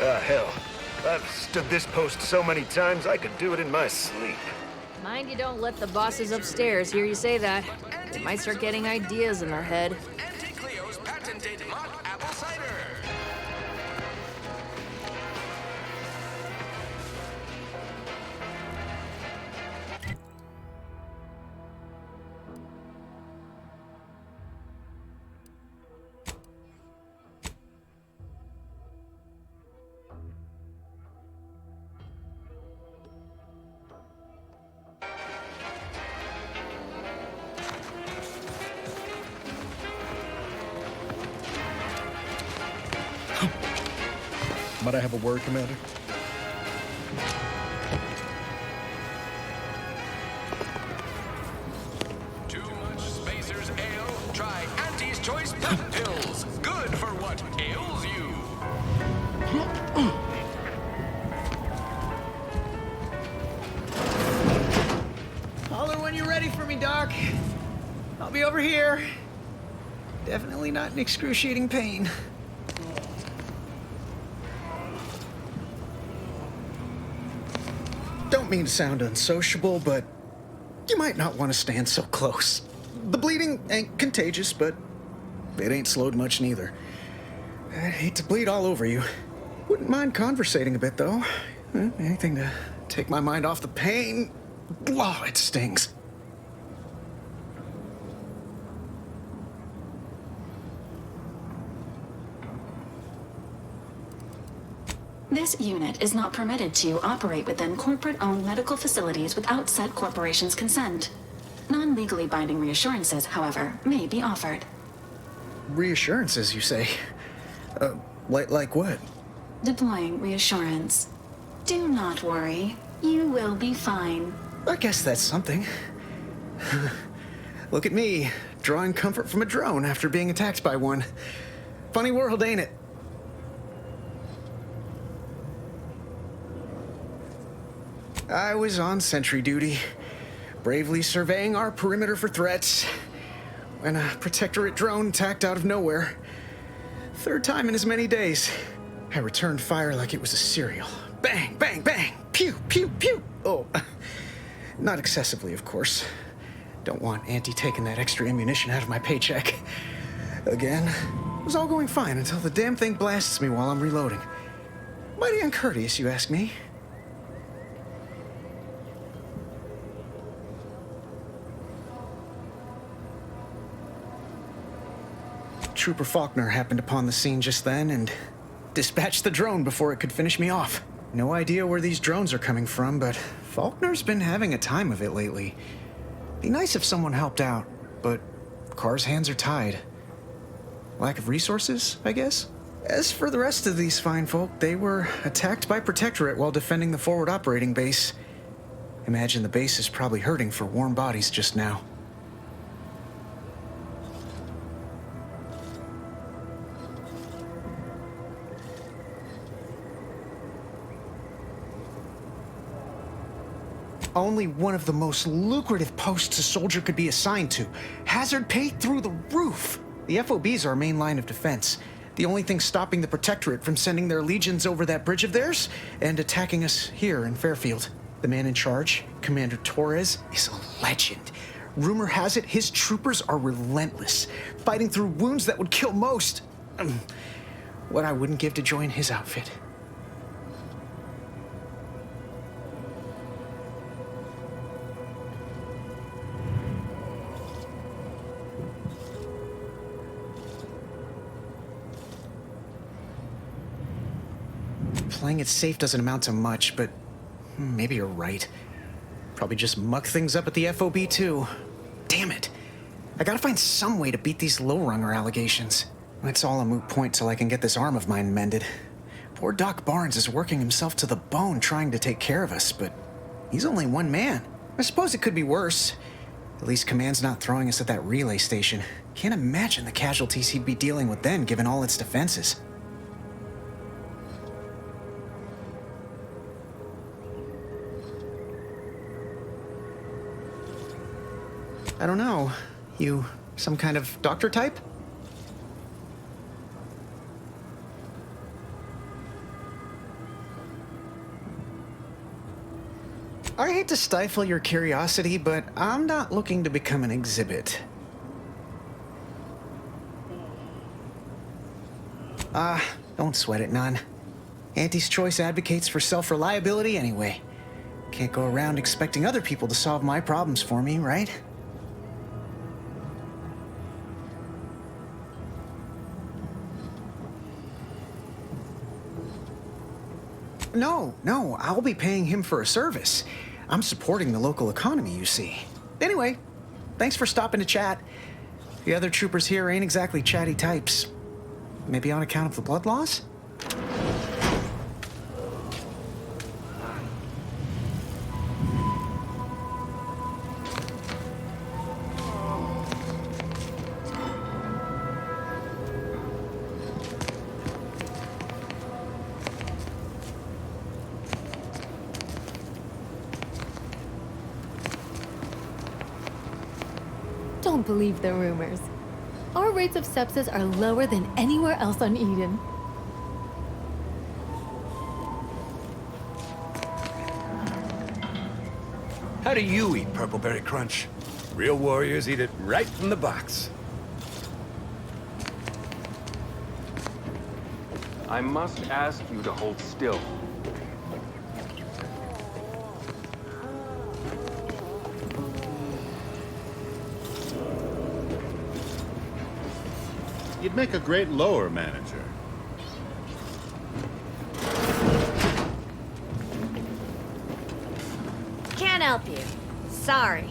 Ah, hell. I've stood this post so many times I could do it in my sleep. Mind you don't let the bosses upstairs hear you say that. They might start getting ideas in their head. Auntie Cleo's patented mock apple cider. Might I have a word, Commander? Too much Spacer's ale? Try Auntie's Choice Pep Pills. Good for what ails you. Holler when you're ready for me, Doc. I'll be over here. Definitely not in excruciating pain. Don't mean to sound unsociable, but you might not want to stand so close. The bleeding ain't contagious, but it ain't slowed much neither. I'd hate to bleed all over you. Wouldn't mind conversating a bit, though. Anything to take my mind off the pain. Oh, it stings. This unit is not permitted to operate within corporate-owned medical facilities without said corporation's consent. Non-legally binding reassurances, however, may be offered. Reassurances, you say? Like what? Deploying reassurance. Do not worry. You will be fine. I guess that's something. Look at me, drawing comfort from a drone after being attacked by one. Funny world, ain't it? I was on sentry duty, bravely surveying our perimeter for threats, when a protectorate drone attacked out of nowhere. Third time in as many days. I returned fire like it was a cereal. Bang, bang, bang! Pew, pew, pew! Oh, not excessively, of course. Don't want Auntie taking that extra ammunition out of my paycheck. Again, it was all going fine until the damn thing blasts me while I'm reloading. Mighty uncourteous, you ask me. Trooper Faulkner happened upon the scene just then and dispatched the drone before it could finish me off. No idea where these drones are coming from, but Faulkner's been having a time of it lately. Be nice if someone helped out, but Carr's hands are tied. Lack of resources, I guess? As for the rest of these fine folk, they were attacked by Protectorate while defending the forward operating base. Imagine the base is probably hurting for warm bodies just now. Only one of the most lucrative posts a soldier could be assigned to. Hazard pay through the roof. The FOB's our main line of defense. The only thing stopping the Protectorate from sending their legions over that bridge of theirs and attacking us here in Fairfield. The man in charge, Commander Torres, is a legend. Rumor has it his troopers are relentless, fighting through wounds that would kill most. What I wouldn't give to join his outfit. Playing it safe doesn't amount to much, but maybe you're right. Probably just muck things up at the FOB too. Damn it. I gotta find some way to beat these low-runger allegations. It's all a moot point till I can get this arm of mine mended. Poor Doc Barnes is working himself to the bone trying to take care of us, but he's only one man. I suppose it could be worse. At least Command's not throwing us at that relay station. Can't imagine the casualties he'd be dealing with then, given all its defenses. I don't know. You some kind of doctor type? I hate to stifle your curiosity, but I'm not looking to become an exhibit. Don't sweat it none. Auntie's Choice advocates for self-reliability anyway. Can't go around expecting other people to solve my problems for me, right? No, I'll be paying him for a service. I'm supporting the local economy, you see. Anyway, thanks for stopping to chat. The other troopers here ain't exactly chatty types. Maybe on account of the blood loss? Don't believe the rumors. Our rates of sepsis are lower than anywhere else on Eden. How do you eat Purpleberry Crunch? Real warriors eat it right from the box. I must ask you to hold still. You'd make a great lower manager. Can't help you. Sorry.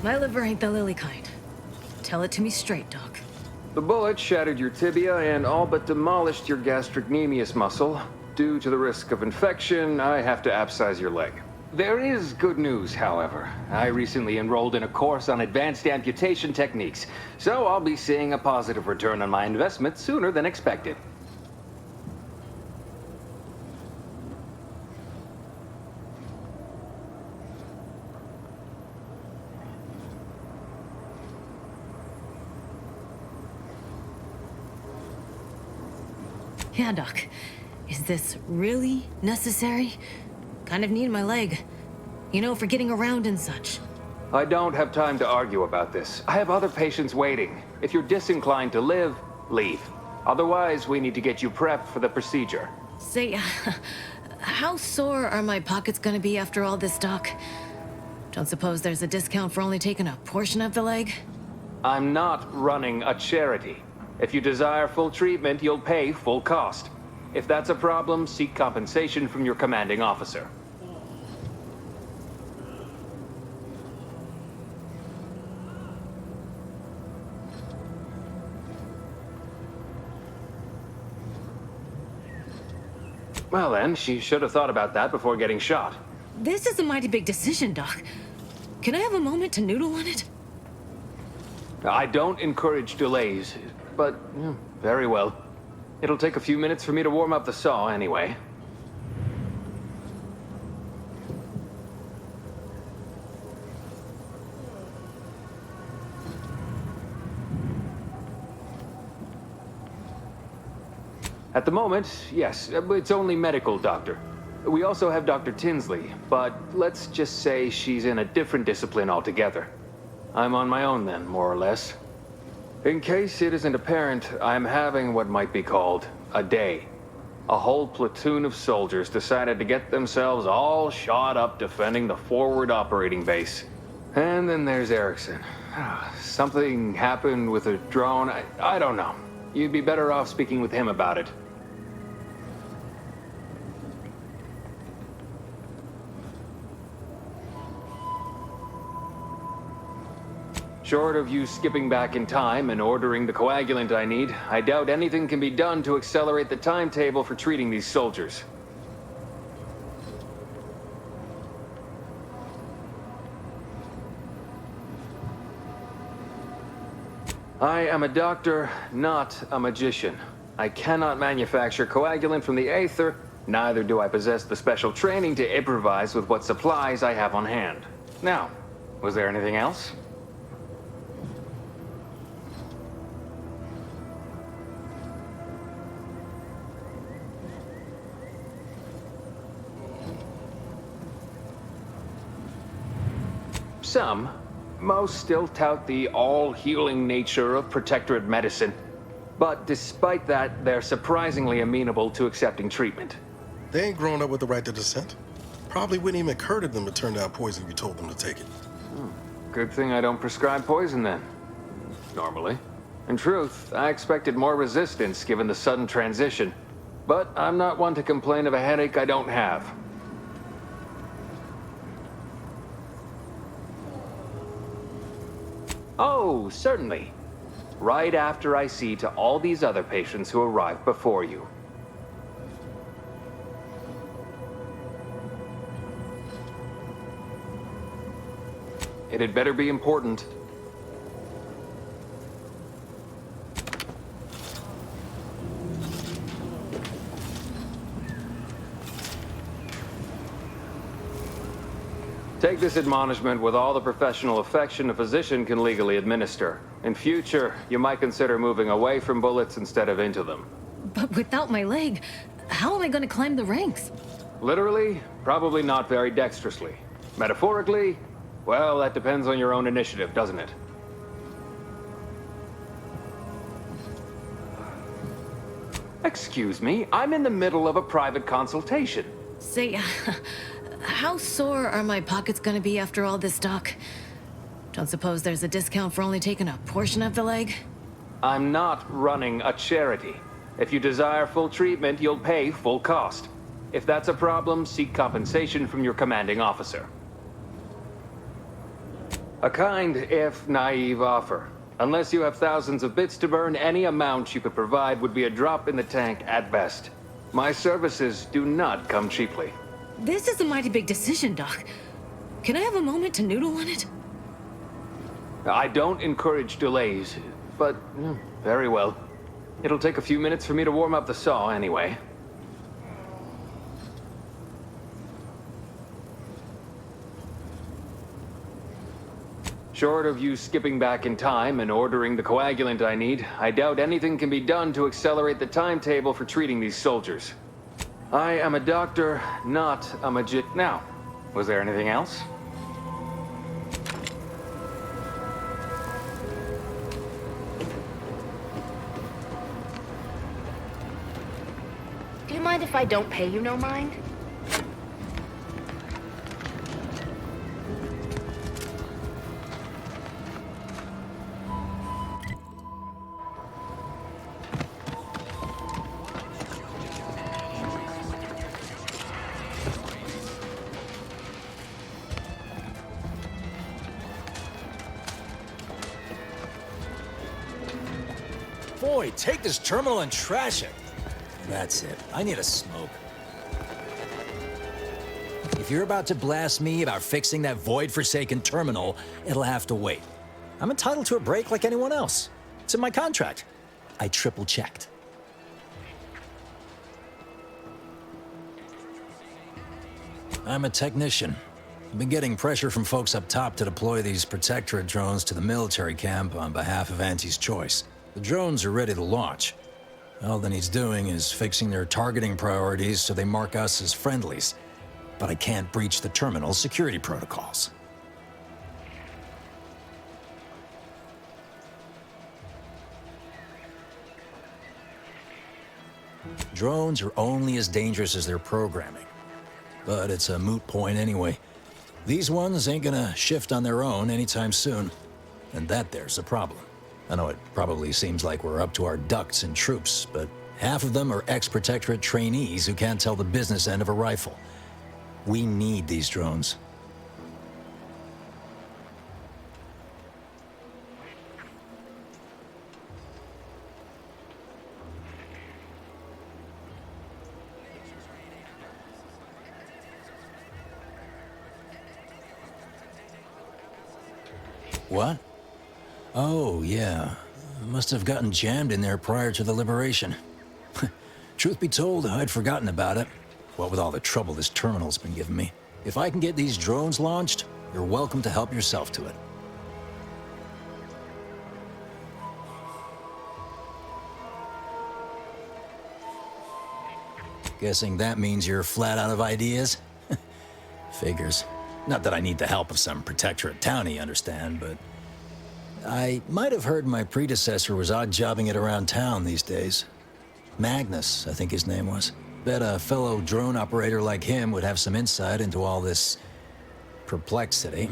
My liver ain't the lily kind. Tell it to me straight, Doc. The bullet shattered your tibia and all but demolished your gastrocnemius muscle. Due to the risk of infection, I have to abscise your leg. There is good news, however. I recently enrolled in a course on advanced amputation techniques, so I'll be seeing a positive return on my investment sooner than expected. Yeah, Doc. Is this really necessary? Kind of need my leg. You know, for getting around and such. I don't have time to argue about this. I have other patients waiting. If you're disinclined to live, leave. Otherwise, we need to get you prepped for the procedure. Say, how sore are my pockets gonna be after all this, Doc? Don't suppose there's a discount for only taking a portion of the leg? I'm not running a charity. If you desire full treatment, you'll pay full cost. If that's a problem, seek compensation from your commanding officer. Well then, she should have thought about that before getting shot. This is a mighty big decision, Doc. Can I have a moment to noodle on it? I don't encourage delays, but very well. It'll take a few minutes for me to warm up the saw anyway. At the moment, yes, it's only medical, Doctor. We also have Dr. Tinsley, but let's just say she's in a different discipline altogether. I'm on my own then, more or less. In case it isn't apparent, I'm having what might be called a day. A whole platoon of soldiers decided to get themselves all shot up defending the forward operating base. And then there's Erickson. Something happened with a drone. I don't know. You'd be better off speaking with him about it. Short of you skipping back in time and ordering the coagulant I need, I doubt anything can be done to accelerate the timetable for treating these soldiers. I am a doctor, not a magician. I cannot manufacture coagulant from the aether, neither do I possess the special training to improvise with what supplies I have on hand. Now, was there anything else? Some. Most still tout the all-healing nature of Protectorate medicine. But despite that, they're surprisingly amenable to accepting treatment. They ain't grown up with the right to dissent. Probably wouldn't even occur to them to turn down poison if you told them to take it. Good thing I don't prescribe poison then. Normally. In truth, I expected more resistance given the sudden transition. But I'm not one to complain of a headache I don't have. Oh, certainly. Right after I see to all these other patients who arrived before you. It had better be important. Take this admonishment with all the professional affection a physician can legally administer. In future, you might consider moving away from bullets instead of into them. But without my leg, how am I going to climb the ranks? Literally, probably not very dexterously. Metaphorically, well, that depends on your own initiative, doesn't it? Excuse me, I'm in the middle of a private consultation. Say, how sore are my pockets gonna be after all this, Doc? Don't suppose there's a discount for only taking a portion of the leg? I'm not running a charity. If you desire full treatment, you'll pay full cost. If that's a problem, seek compensation from your commanding officer. A kind, if naive offer. Unless you have thousands of bits to burn, any amount you could provide would be a drop in the tank at best. My services do not come cheaply. This is a mighty big decision, Doc. Can I have a moment to noodle on it? I don't encourage delays, but very well. It'll take a few minutes for me to warm up the saw anyway. Short of you skipping back in time and ordering the coagulant I need, I doubt anything can be done to accelerate the timetable for treating these soldiers. I am a doctor, not a magician. Now, was there anything else? Do you mind if I don't pay you no mind? Boy, take this terminal and trash it. That's it. I need a smoke. If you're about to blast me about fixing that void-forsaken terminal, it'll have to wait. I'm entitled to a break like anyone else. It's in my contract. I triple-checked. I'm a technician. I've been getting pressure from folks up top to deploy these Protectorate drones to the military camp on behalf of Auntie's Choice. The drones are ready to launch. All that needs doing is fixing their targeting priorities so they mark us as friendlies. But I can't breach the terminal's security protocols. Drones are only as dangerous as their programming. But it's a moot point anyway. These ones ain't gonna shift on their own anytime soon. And that there's a problem. I know it probably seems like we're up to our ducks in troops, but half of them are ex-Protectorate trainees who can't tell the business end of a rifle. We need these drones. What? Oh, yeah. Must have gotten jammed in there prior to the liberation. Truth be told, I'd forgotten about it. What with all the trouble this terminal's been giving me. If I can get these drones launched, you're welcome to help yourself to it. Guessing that means you're flat out of ideas? Figures. Not that I need the help of some protectorate townie, understand, but I might have heard my predecessor was odd-jobbing it around town these days. Magnus, I think his name was. Bet a fellow drone operator like him would have some insight into all this perplexity.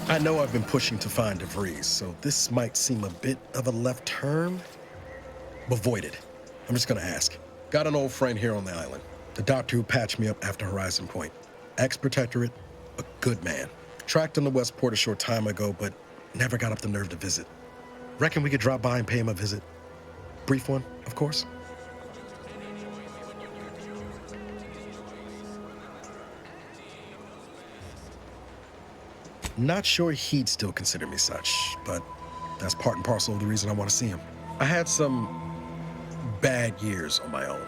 I know I've been pushing to find DeVries, so this might seem a bit of a left turn. Avoid it. I'm just gonna ask. Got an old friend here on the island. The doctor who patched me up after Horizon Point. Ex-protectorate, a good man. Tracked him to Westport a short time ago, but never got up the nerve to visit. Reckon we could drop by and pay him a visit? Brief one, of course. Not sure he'd still consider me such, but that's part and parcel of the reason I want to see him. I had some bad years on my own.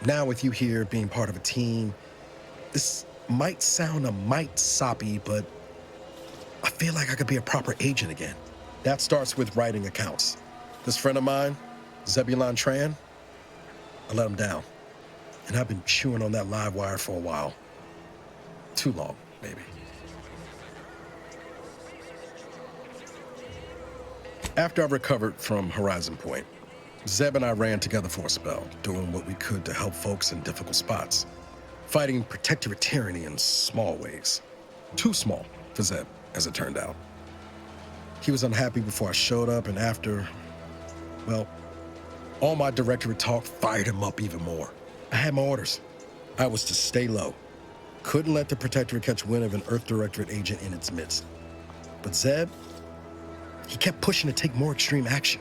Now with you here being part of a team, this might sound a mite soppy, but I feel like I could be a proper agent again. That starts with writing accounts. This friend of mine, Zebulon Tran, I let him down. And I've been chewing on that live wire for a while. Too long, maybe. After I recovered from Horizon Point, Zeb and I ran together for a spell, doing what we could to help folks in difficult spots. Fighting protectorate tyranny in small ways. Too small for Zeb, as it turned out. He was unhappy before I showed up, and after, well, all my directorate talk fired him up even more. I had my orders. I was to stay low. Couldn't let the protectorate catch wind of an Earth Directorate agent in its midst. But Zeb, he kept pushing to take more extreme action.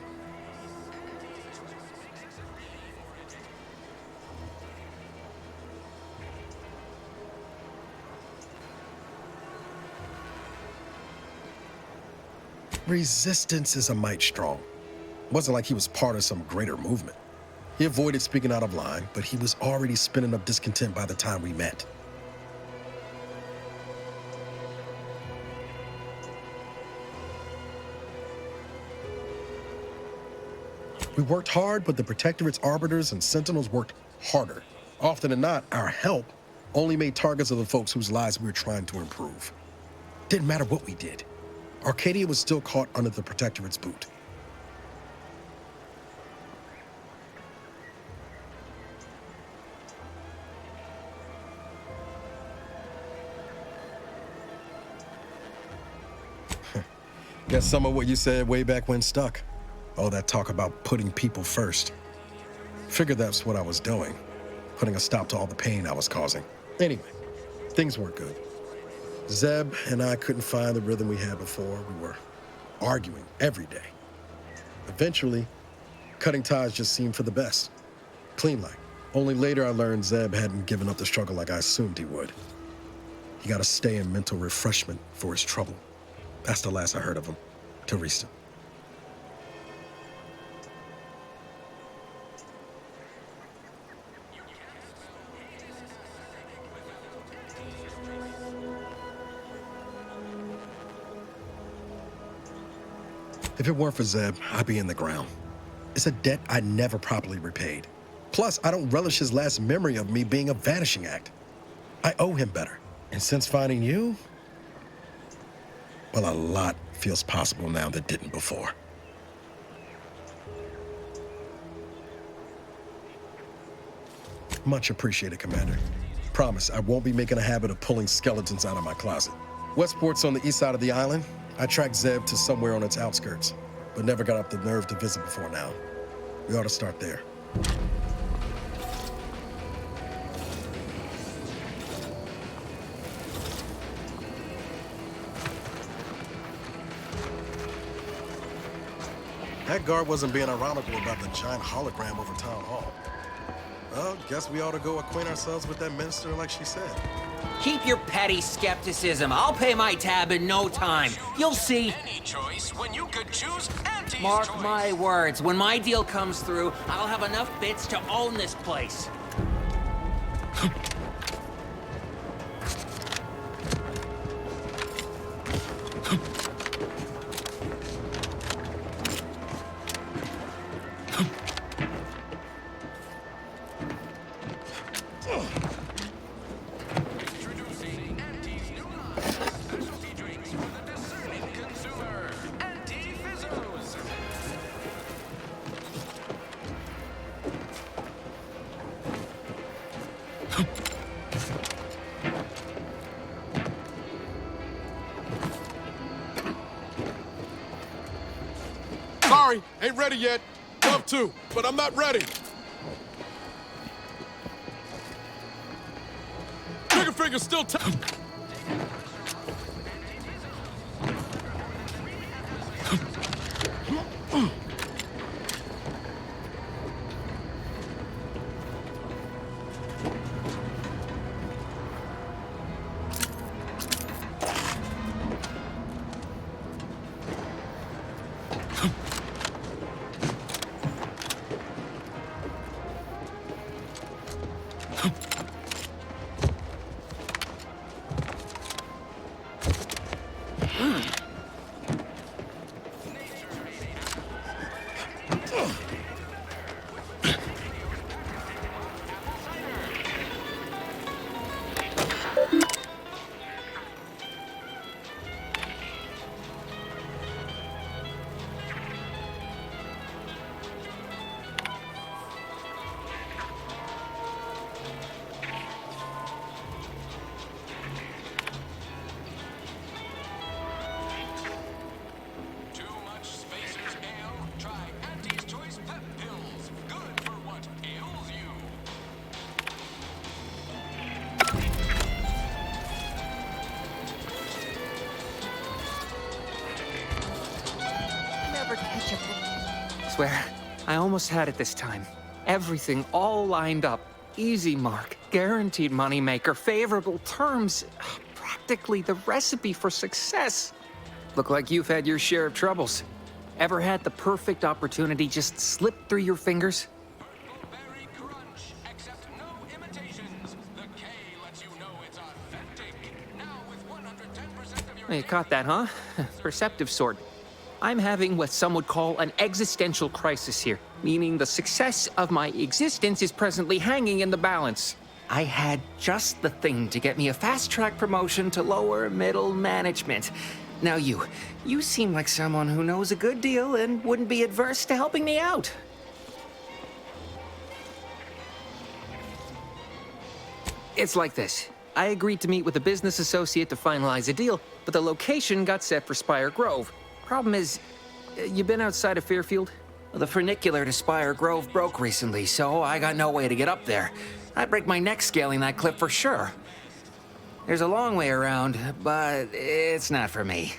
Resistance is a mite strong. It wasn't like he was part of some greater movement. He avoided speaking out of line, but he was already spinning up discontent by the time we met. We worked hard, but the Protectorate's Arbiters and Sentinels worked harder. Often than not, our help only made targets of the folks whose lives we were trying to improve. Didn't matter what we did. Arcadia was still caught under the Protectorate's boot. Guess some of what you said way back when stuck. All that talk about putting people first. Figured that's what I was doing, putting a stop to all the pain I was causing. Anyway, things weren't good. Zeb and I couldn't find the rhythm we had before. We were arguing every day. Eventually, cutting ties just seemed for the best. Clean like. Only later I learned Zeb hadn't given up the struggle like I assumed he would. He got to stay in mental refreshment for his trouble. That's the last I heard of him, till recent. If it weren't for Zeb, I'd be in the ground. It's a debt I never properly repaid. Plus, I don't relish his last memory of me being a vanishing act. I owe him better. And since finding you, well, a lot feels possible now that didn't before. Much appreciated, Commander. Promise, I won't be making a habit of pulling skeletons out of my closet. Westport's on the east side of the island. I tracked Zeb to somewhere on its outskirts, but never got up the nerve to visit before now. We ought to start there. That guard wasn't being ironical about the giant hologram over Town Hall. Well, guess we ought to go acquaint ourselves with that minister like she said. Keep your petty skepticism. I'll pay my tab in no time. You'll see. Any choice when you could choose Auntie's Mark choice. my words, when my deal comes through, I'll have enough bits to own this place. Introducing Auntie's new line of specialty drinks for the discerning consumer. Auntie Fizzos. Sorry, ain't ready yet. Love to, but I'm not ready. Trigger finger still Swear, I almost had it this time. Everything all lined up. Easy mark, guaranteed moneymaker, favorable terms. Practically the recipe for success. Look like you've had your share of troubles. Ever had the perfect opportunity just slip through your fingers? You caught that, huh? Perceptive sort. I'm having what some would call an existential crisis here, meaning the success of my existence is presently hanging in the balance. I had just the thing to get me a fast-track promotion to lower middle management. Now you seem like someone who knows a good deal and wouldn't be adverse to helping me out. It's like this. I agreed to meet with a business associate to finalize a deal, but the location got set for Spire Grove. Problem is, you been outside of Fairfield? The funicular to Spire Grove broke recently, so I got no way to get up there. I'd break my neck scaling that cliff for sure. There's a long way around, but it's not for me.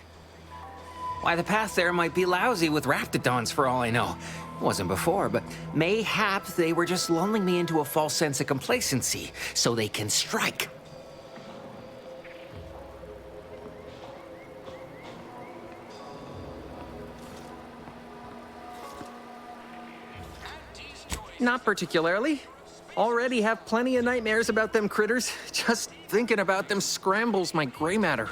Why, the path there might be lousy with raptidons for all I know. Wasn't before, but mayhap they were just lulling me into a false sense of complacency so they can strike. Not particularly. Already have plenty of nightmares about them critters. Just thinking about them scrambles my gray matter.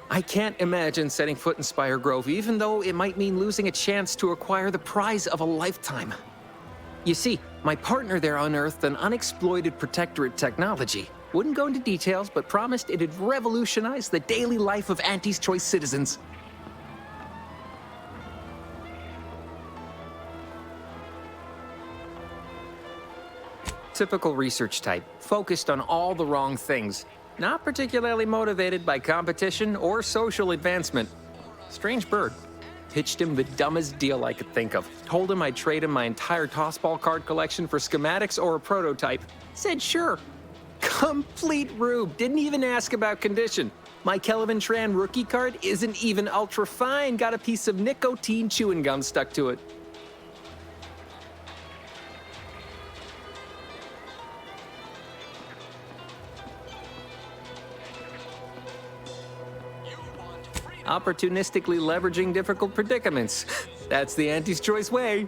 I can't imagine setting foot in Spire Grove, even though it might mean losing a chance to acquire the prize of a lifetime. You see, my partner there unearthed an unexploited protectorate technology. Wouldn't go into details, but promised it'd revolutionize the daily life of Auntie's Choice citizens. Typical research type, focused on all the wrong things. Not particularly motivated by competition or social advancement. Strange bird. Pitched him the dumbest deal I could think of. Told him I'd trade him my entire tossball card collection for schematics or a prototype. Said sure. Complete rube. Didn't even ask about condition. My Kelvin Tran rookie card isn't even ultra fine. Got a piece of nicotine chewing gum stuck to it. Opportunistically leveraging difficult predicaments. That's the Auntie's Choice way.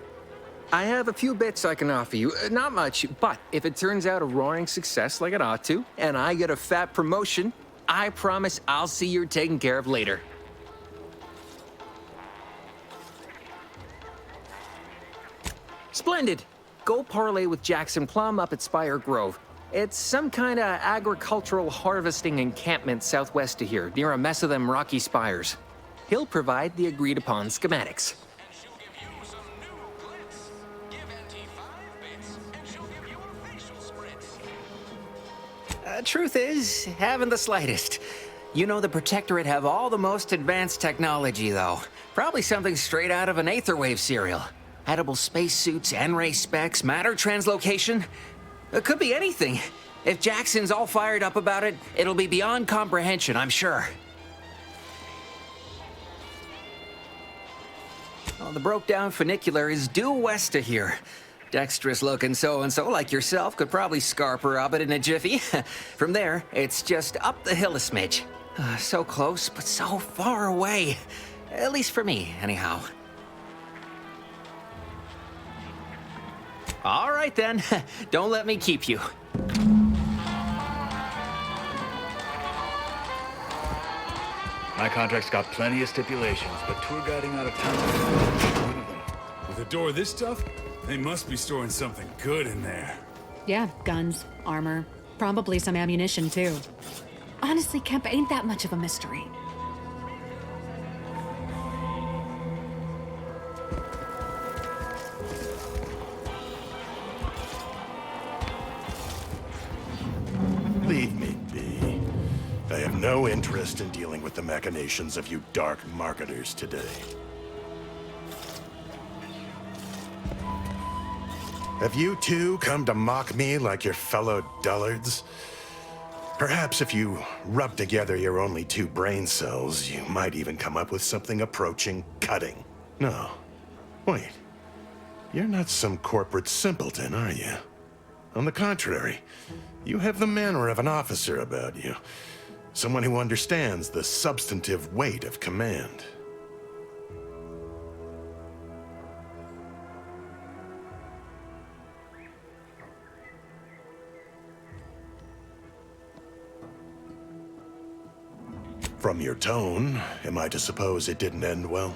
I have a few bits I can offer you. Not much, but if it turns out a roaring success like it ought to, and I get a fat promotion, I promise I'll see you're taken care of later. Splendid. Go parlay with Jackson Plum up at Spire Grove. It's some kind of agricultural harvesting encampment southwest of here, near a mess of them rocky spires. He'll provide the agreed-upon schematics. Truth is, haven't the slightest. You know the Protectorate have all the most advanced technology, though. Probably something straight out of an Aetherwave serial. Edible spacesuits, N-ray specs, matter translocation. It could be anything. If Jackson's all fired up about it, it'll be beyond comprehension, I'm sure. Well, the broke-down funicular is due west of here. Dexterous-looking so-and-so like yourself could probably scarper up it in a jiffy. From there, it's just up the hill a smidge. So close, but so far away. At least for me, anyhow. All right, then. Don't let me keep you. My contract's got plenty of stipulations, but tour guiding out of town is one of them. With a door this tough, they must be storing something good in there. Yeah, guns, armor, probably some ammunition, too. Honestly, Kemp ain't that much of a mystery. Leave me be. I have no interest in dealing with the machinations of you dark marketers today. Have you two come to mock me like your fellow dullards? Perhaps if you rub together your only 2 brain cells, you might even come up with something approaching cutting. No. Wait. You're not some corporate simpleton, are you? On the contrary, you have the manner of an officer about you. Someone who understands the substantive weight of command. From your tone, am I to suppose it didn't end well?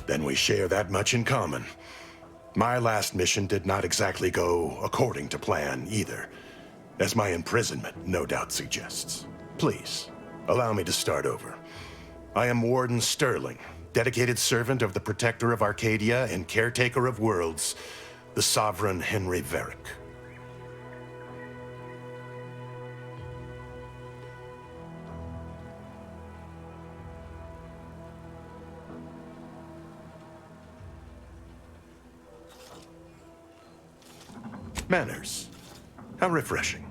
Then we share that much in common. My last mission did not exactly go according to plan either, as my imprisonment no doubt suggests. Please, allow me to start over. I am Warden Sterling, dedicated servant of the Protector of Arcadia and caretaker of worlds, the Sovereign Henry Varick. Manners. How refreshing.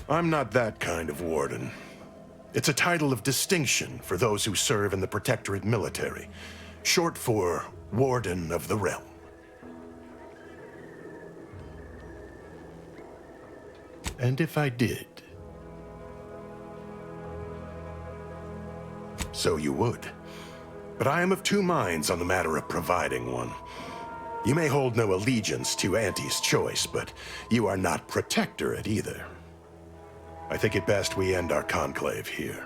I'm not that kind of warden. It's a title of distinction for those who serve in the Protectorate military, short for Warden of the Realm. And if I did, so you would. But I am of 2 minds on the matter of providing one. You may hold no allegiance to Auntie's Choice, but you are not Protectorate either. I think it best we end our conclave here.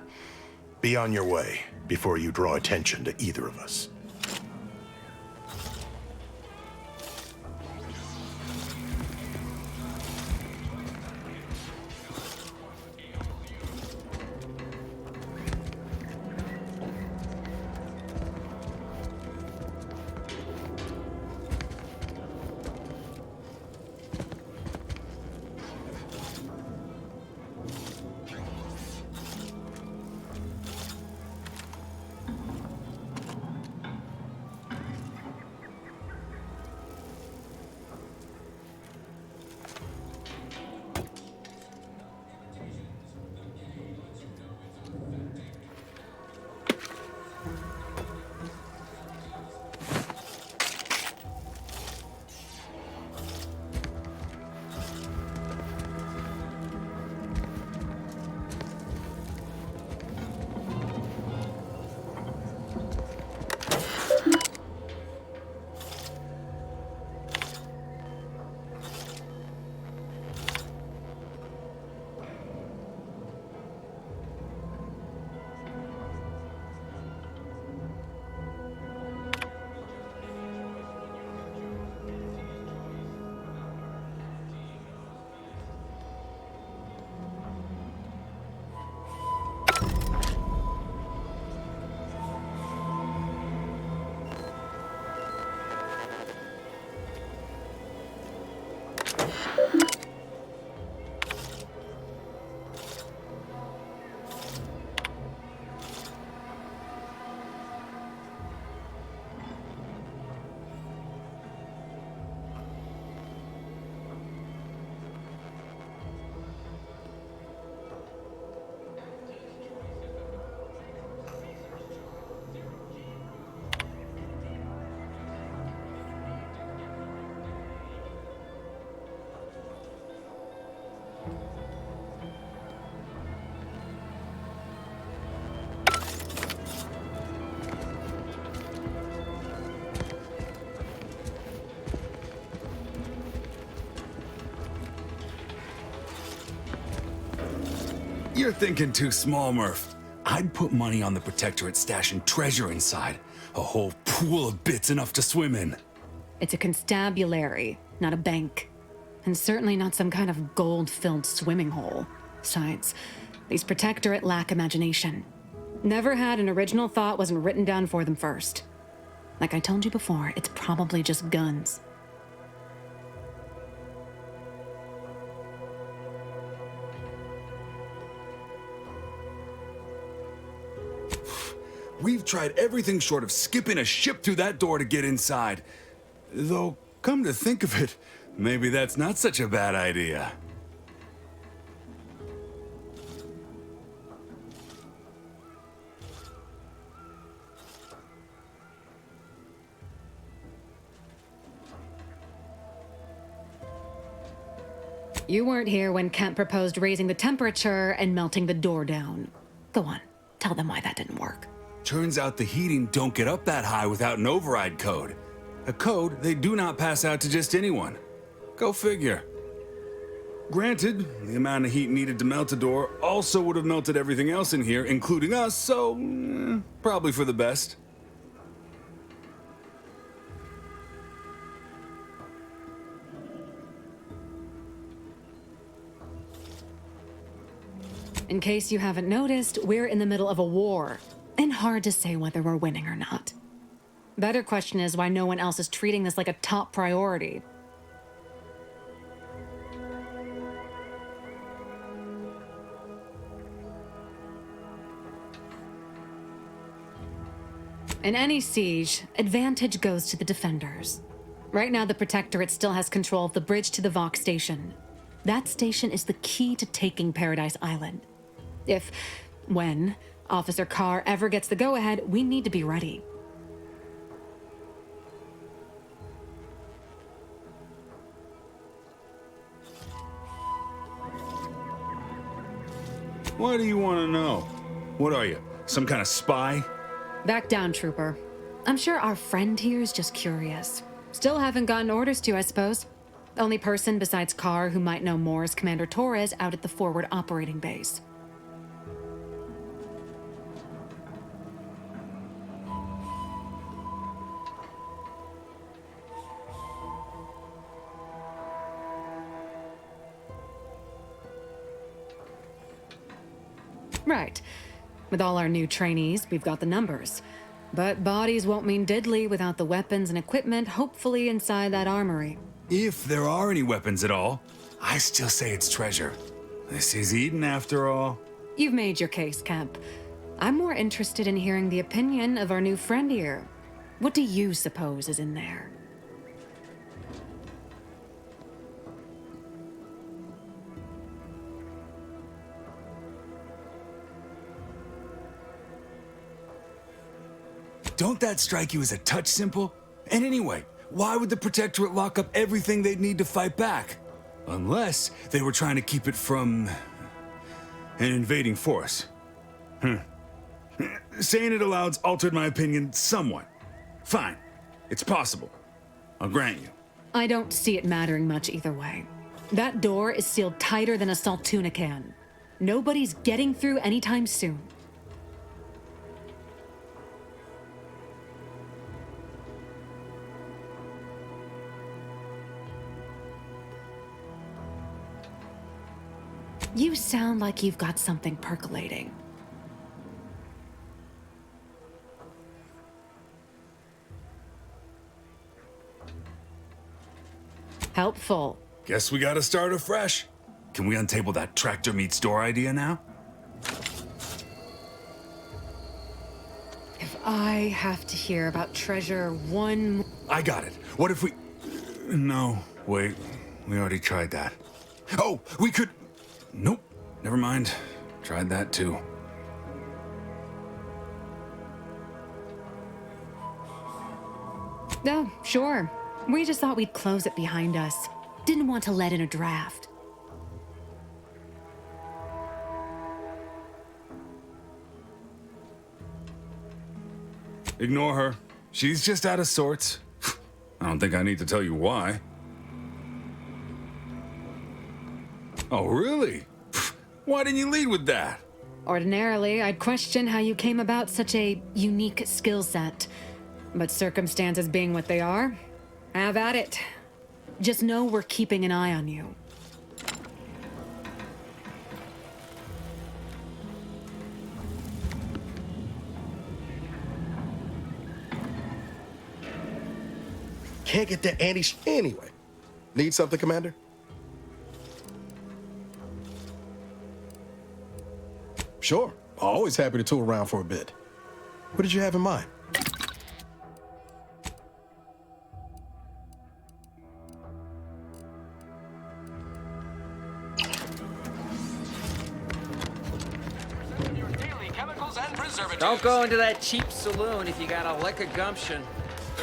Be on your way before you draw attention to either of us. You're thinking too small, Murph. I'd put money on the Protectorate stashing treasure inside. A whole pool of bits enough to swim in. It's a constabulary, not a bank. And certainly not some kind of gold-filled swimming hole. Besides, these Protectorate lack imagination. Never had an original thought wasn't written down for them first. Like I told you before, it's probably just guns. We've tried everything short of skipping a ship through that door to get inside. Though, come to think of it, maybe that's not such a bad idea. You weren't here when Kemp proposed raising the temperature and melting the door down. Go on, tell them why that didn't work. Turns out the heating don't get up that high without an override code. A code they do not pass out to just anyone. Go figure. Granted, the amount of heat needed to melt a door also would have melted everything else in here, including us, so probably for the best. In case you haven't noticed, we're in the middle of a war, and hard to say whether we're winning or not. Better question is why no one else is treating this like a top priority. In any siege, advantage goes to the defenders. Right now, the Protectorate still has control of the bridge to the Vox station. That station is the key to taking Paradise Island. If, when, Officer Carr ever gets the go-ahead, we need to be ready. Why do you want to know? What are you, some kind of spy? Back down, Trooper. I'm sure our friend here is just curious. Still haven't gotten orders to, I suppose. Only person besides Carr who might know more is Commander Torres out at the forward operating base. Right. With all our new trainees, we've got the numbers. But bodies won't mean diddly without the weapons and equipment hopefully inside that armory. If there are any weapons at all, I still say it's treasure. This is Eden after all. You've made your case, Kemp. I'm more interested in hearing the opinion of our new friend here. What do you suppose is in there? Don't that strike you as a touch simple? And anyway, why would the Protectorate lock up everything they'd need to fight back? Unless they were trying to keep it from an invading force. Saying it aloud's altered my opinion somewhat. Fine, it's possible. I'll grant you. I don't see it mattering much either way. That door is sealed tighter than a salt tuna can. Nobody's getting through anytime soon. You sound like you've got something percolating. Helpful. Guess we gotta start afresh. Can we untable that tractor meets door idea now? If I have to hear about treasure one... I got it. What if we... No, wait. We already tried that. Oh, we could... Nope, never mind. Tried that too. Oh, sure. We just thought we'd close it behind us. Didn't want to let in a draft. Ignore her. She's just out of sorts. I don't think I need to tell you why. Oh, really? Why didn't you lead with that? Ordinarily, I'd question how you came about such a unique skill set. But circumstances being what they are, have at it. Just know we're keeping an eye on you. Can't get that anyway. Need something, Commander? Sure. Always happy to tool around for a bit. What did you have in mind? Don't go into that cheap saloon if you got a lick of gumption.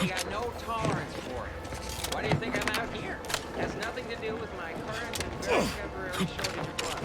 They got no tolerance for it. Why do you think I'm out here? It has nothing to do with my current and very temporary shortage of blood.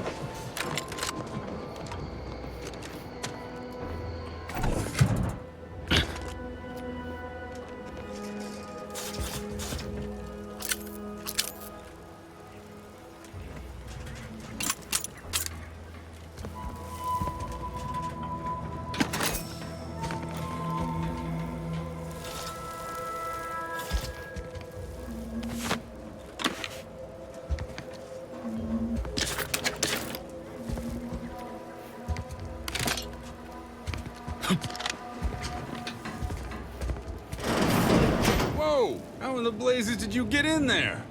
Whoa! How in the blazes did you get in there?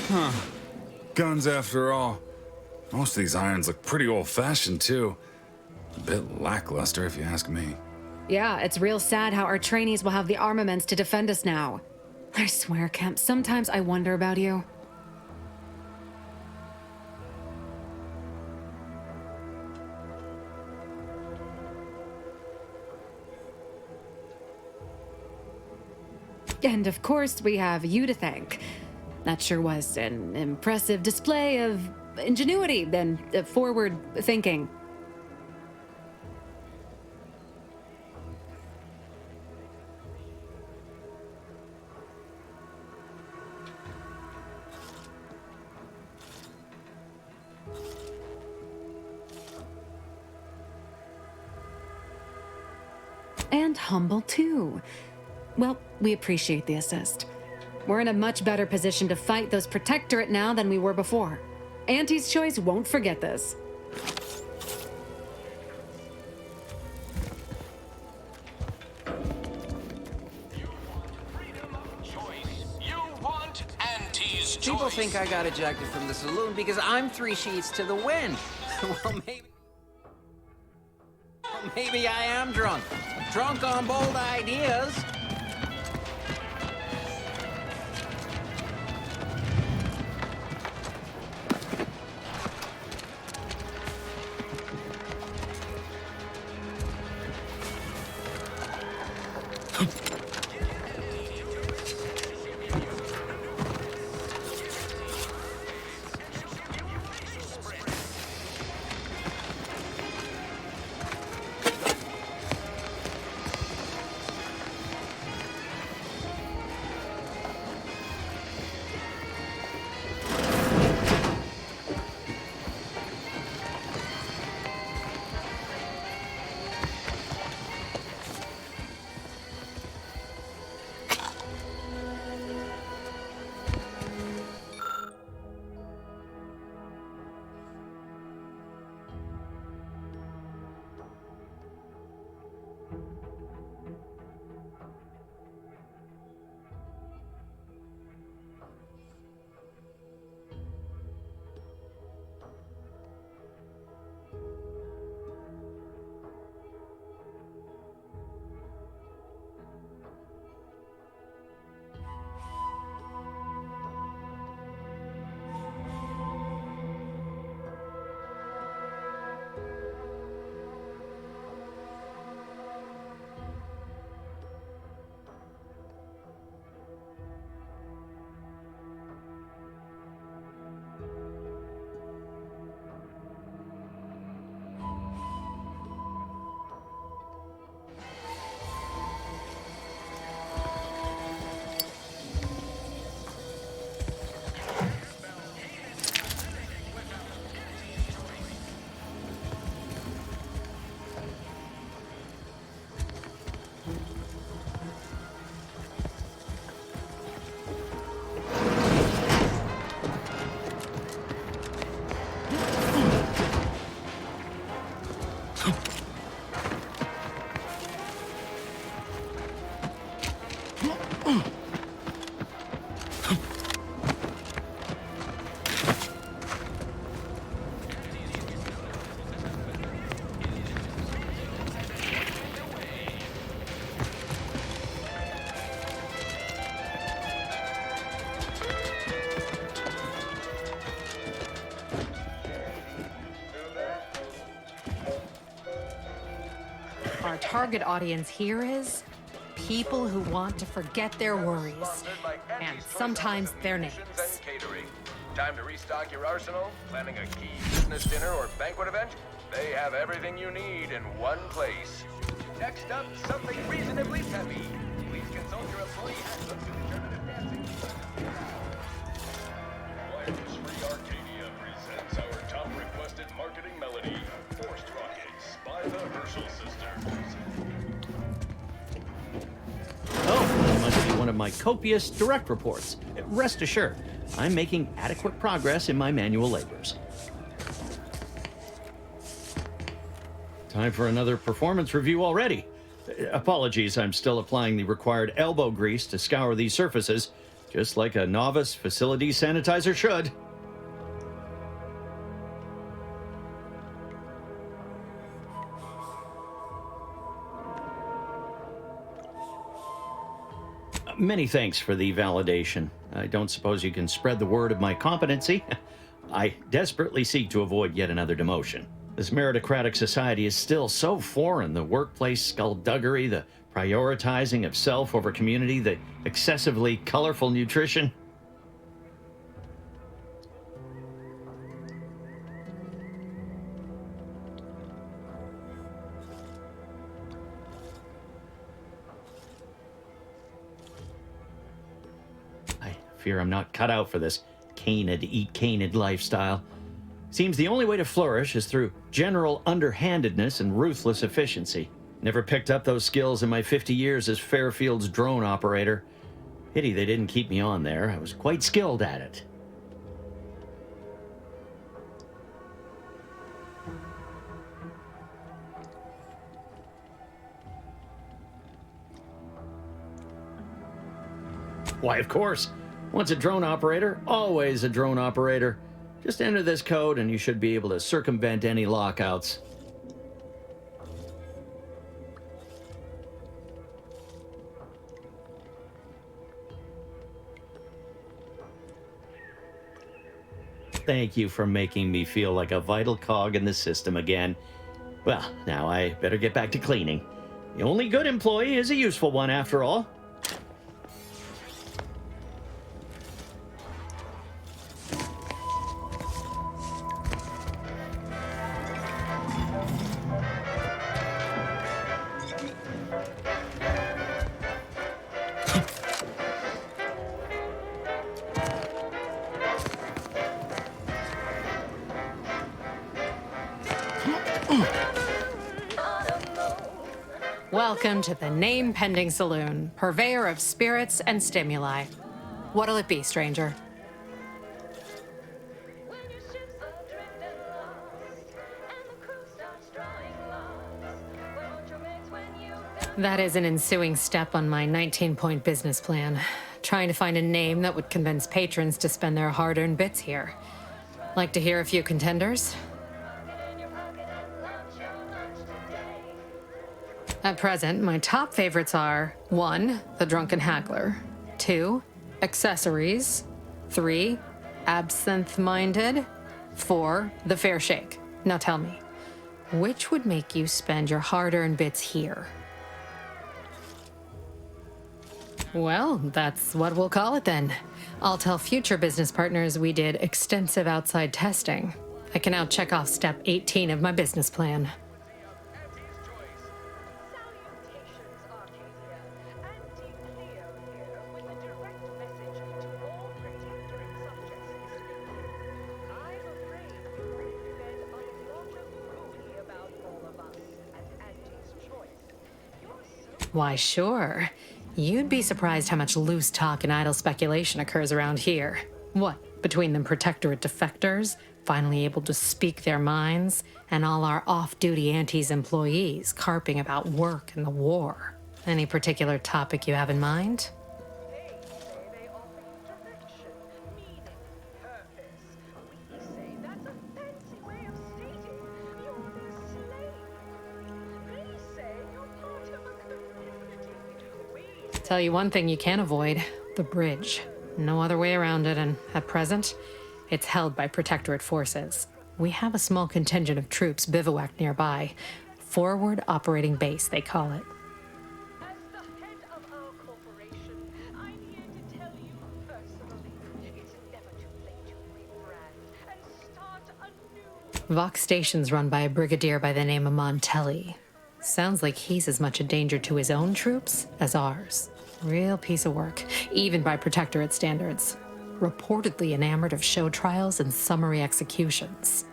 Huh. Guns after all. Most of these irons look pretty old-fashioned, too. A bit lackluster, if you ask me. Yeah, it's real sad how our trainees will have the armaments to defend us now. I swear, Kemp, sometimes I wonder about you. And of course, we have you to thank. That sure was an impressive display of ingenuity and forward thinking. And humble too. Well, we appreciate the assist. We're in a much better position to fight those Protectorate now than we were before. Auntie's Choice won't forget this. People think I got ejected from the saloon because I'm 3 sheets to the wind. Well, maybe I am drunk. Drunk on bold ideas. our target audience here is people who want to forget their worries, and sometimes their names. Catering. Time to restock your arsenal? Planning a key business dinner or banquet event? They have everything you need in one place. Next up, something reasonably peppy. Please consult your employee handbook to determine if dancing. Wireless Free Arcadia presents our top requested marketing melody, Forced Rockets by the Herschel Sisters. Oh, that must be one of my copious direct reports. Rest assured, I'm making adequate progress in my manual labors. Time for another performance review already. Apologies, I'm still applying the required elbow grease to scour these surfaces, just like a novice facility sanitizer should. Many thanks for the validation. I don't suppose you can spread the word of my competency. I desperately seek to avoid yet another demotion. This meritocratic society is still so foreign. The workplace skullduggery, the prioritizing of self over community, the excessively colorful nutrition. I fear I'm not cut out for this canid, eat canid lifestyle. Seems the only way to flourish is through general underhandedness and ruthless efficiency. Never picked up those skills in my 50 years as Fairfield's drone operator. Pity they didn't keep me on there. I was quite skilled at it. Why, of course. Once a drone operator, always a drone operator. Just enter this code and you should be able to circumvent any lockouts. Thank you for making me feel like a vital cog in the system again. Well, now I better get back to cleaning. The only good employee is a useful one after all. Welcome to the name-pending saloon, purveyor of spirits and stimuli. What'll it be, stranger? That is an ensuing step on my 19-point business plan. Trying to find a name that would convince patrons to spend their hard-earned bits here. Like to hear a few contenders? At present, my top favorites are 1. The Drunken Haggler, 2. Accessories, 3. Absinthe-Minded, 4. The Fair Shake. Now tell me, which would make you spend your hard-earned bits here? Well, that's what we'll call it then. I'll tell future business partners we did extensive outside testing. I can now check off step 18 of my business plan. Why, sure. You'd be surprised how much loose talk and idle speculation occurs around here. What, between the Protectorate defectors, finally able to speak their minds, and all our off-duty Antes employees carping about work and the war? Any particular topic you have in mind? Tell you one thing you can't avoid, the bridge. No other way around it, and at present, it's held by Protectorate forces. We have a small contingent of troops bivouacked nearby, Forward Operating Base, they call it. Vox Station's run by a brigadier by the name of Montelli. Sounds like he's as much a danger to his own troops as ours. Real piece of work, even by Protectorate standards. Reportedly enamored of show trials and summary executions.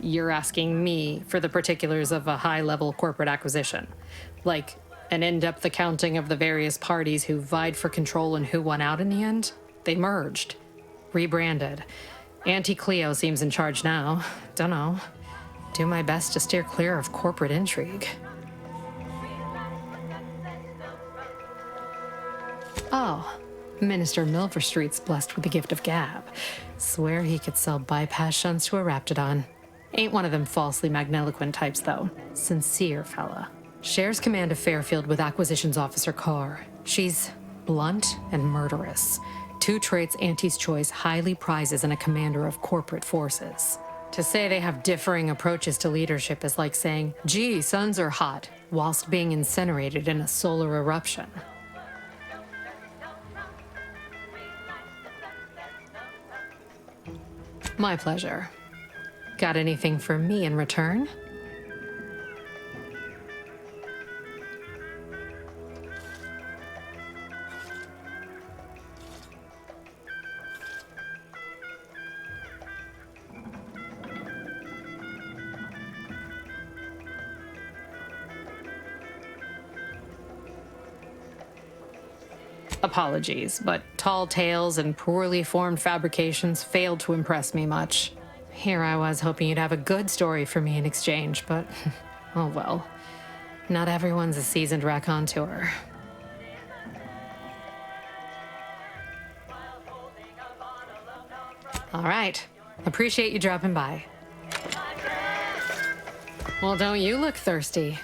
You're asking me for the particulars of a high-level corporate acquisition. Like an in-depth accounting of the various parties who vied for control and who won out in the end? They merged. Rebranded. Auntie Cleo seems in charge now. Dunno. Do my best to steer clear of corporate intrigue. Oh, Minister Milverstreet's blessed with the gift of gab. Swear he could sell bypass shunts to a Raptidon. Ain't one of them falsely magniloquent types, though. Sincere fella. Shares command of Fairfield with Acquisitions Officer Carr. She's blunt and murderous. Two traits Auntie's Choice highly prizes in a commander of corporate forces. To say they have differing approaches to leadership is like saying, gee, suns are hot, whilst being incinerated in a solar eruption. My pleasure. Got anything for me in return? Apologies, but tall tales and poorly formed fabrications failed to impress me much. Here I was hoping you'd have a good story for me in exchange, but oh well. Not everyone's a seasoned raconteur. All right. Appreciate you dropping by. Well, don't you look thirsty?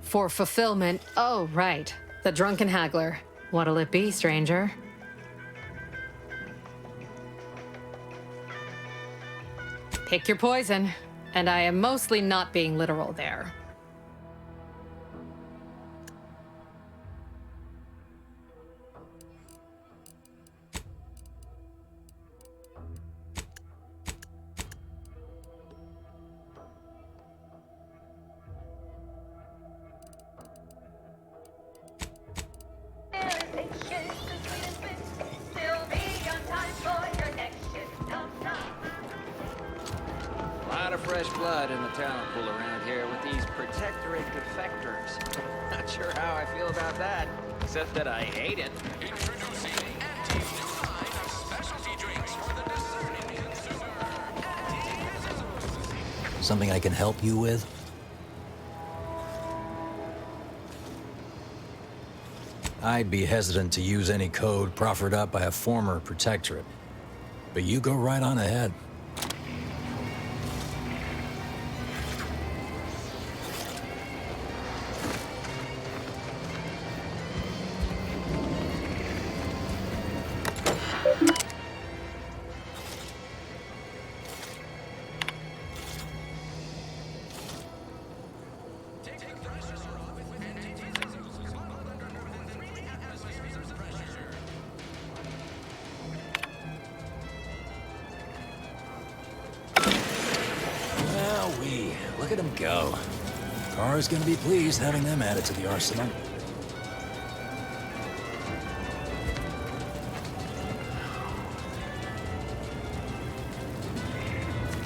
For fulfillment. Oh, right. The drunken haggler. What'll it be, stranger? Pick your poison. And I am mostly not being literal there. Fresh blood in the talent pool around here with these protectorate defectors. Not sure how I feel about that, except that I hate it. Introducing Auntie's new line of specialty drinks for the discerning consumer. Something I can help you with? I'd be hesitant to use any code proffered up by a former protectorate, but you go right on ahead. Look at them go. Carr's gonna be pleased having them added to the arsenal.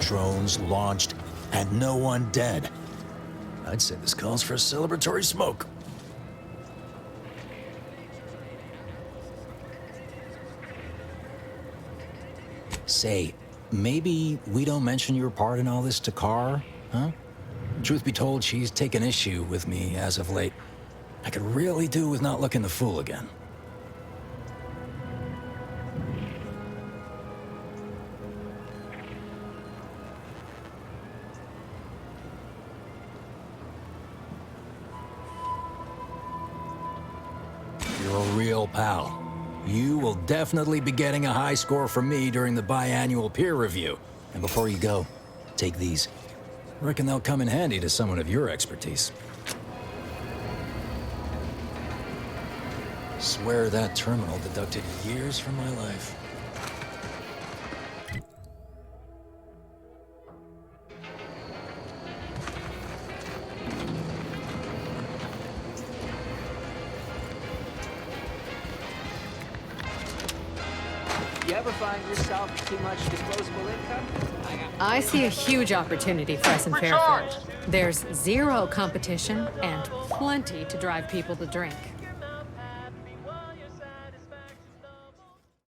Drones launched and no one dead. I'd say this calls for a celebratory smoke. Say, maybe we don't mention your part in all this to Carr, huh? Truth be told, she's taken issue with me as of late. I could really do with not looking the fool again. You're a real pal. You will definitely be getting a high score from me during the biannual peer review. And before you go, take these. Reckon they'll come in handy to someone of your expertise. Swear that terminal deducted years from my life. You ever find yourself with too much disposable income? I see a huge opportunity for us in Fairfield. There's zero competition and plenty to drive people to drink.